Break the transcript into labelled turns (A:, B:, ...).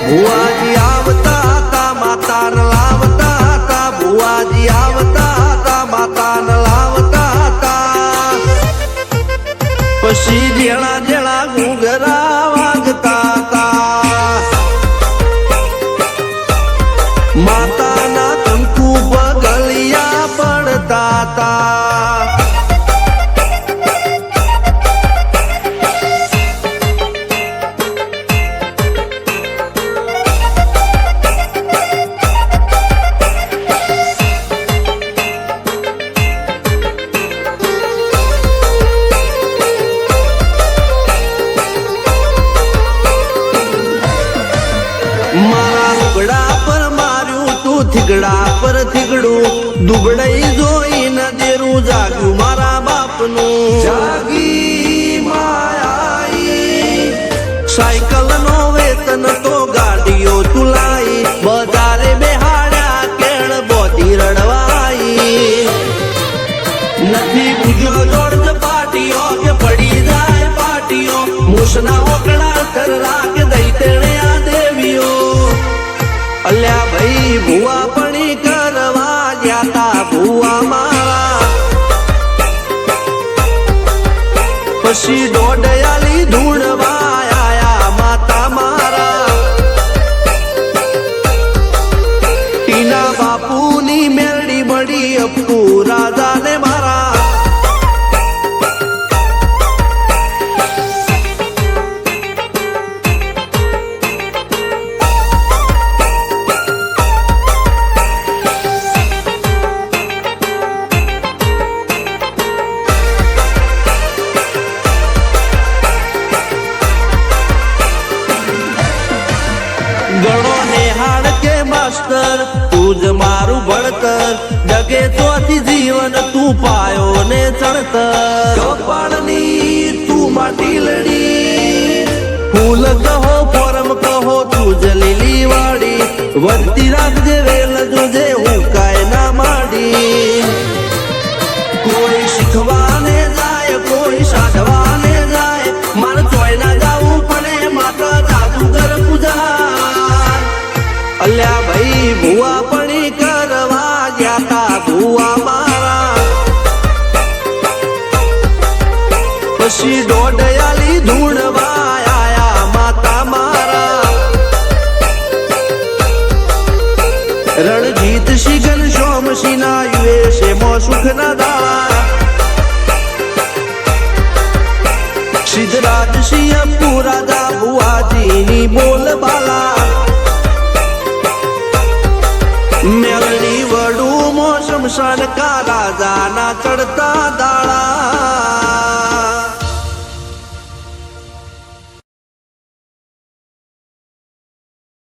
A: ભુવાજી આવતા હતા માતાને લાવતા હતા ભુવાજી આવતા હતા માતાને લાવતા હતા પછી જેણા જેણા ઘૂંઘરા વાગતા હતા માતાના કંકુ પગલિયા પડતા હતા મારા લુગડા પર માર્યું તું થીગડા પર થીગડું દુબળાઈ જોઈને દેરું જાગ્યું મારા બાપનું જાગી માયાઈ સાયકલ નો વેતન તો ગાડીઓ તુલાઈ બજારે બેહાડ્યા કેળ બોધી રડવાઈ નથી પૂજ્યો જોડ પાટીઓ કે પડી જાય પાટીઓ મૂસના ઓકડા કર કે દઈ તેણે આ દેવીઓ અલ્યા ભાઈ ભુવા પણી કરવા ગયા ભુવા મારા પછી દોડયાલી ધૂણવા આયા માતા મારા ટીના બાપુની મેરડી મળી અપુ રાજાને મારા ગણો નેહાળ કે માસ્ટર તું જ મારું ભણતર જગે તોથી જીવન તું પાયો ને ચણતર કપાળની તું માટીલડી ફૂલ કહો ફોરમ કહો તું જ લીલી વાડી વધતી રાખજે વેલ જોજે હું કાય ના માડી કોઈ શીખવાને જાય કોઈ સાધવાને જાય મારે ચોય ના જાવું પડે માતા જાદુગર પૂજા અલ્યા ભાઈ ભુવા પણી કરવા ગયા ભુવા મારા પછી દોડયાલી ધૂણવા આયા માતા મારા રણજીત સિંહ સોમસિંહ ના યુએસે મો સુખ ના દાળા સિદ્ધરાજ સિંહ પુરાદા ભુવાજીની બોલ બાલા મેલની વડું મોસમ સનકા રાજાના ચડતા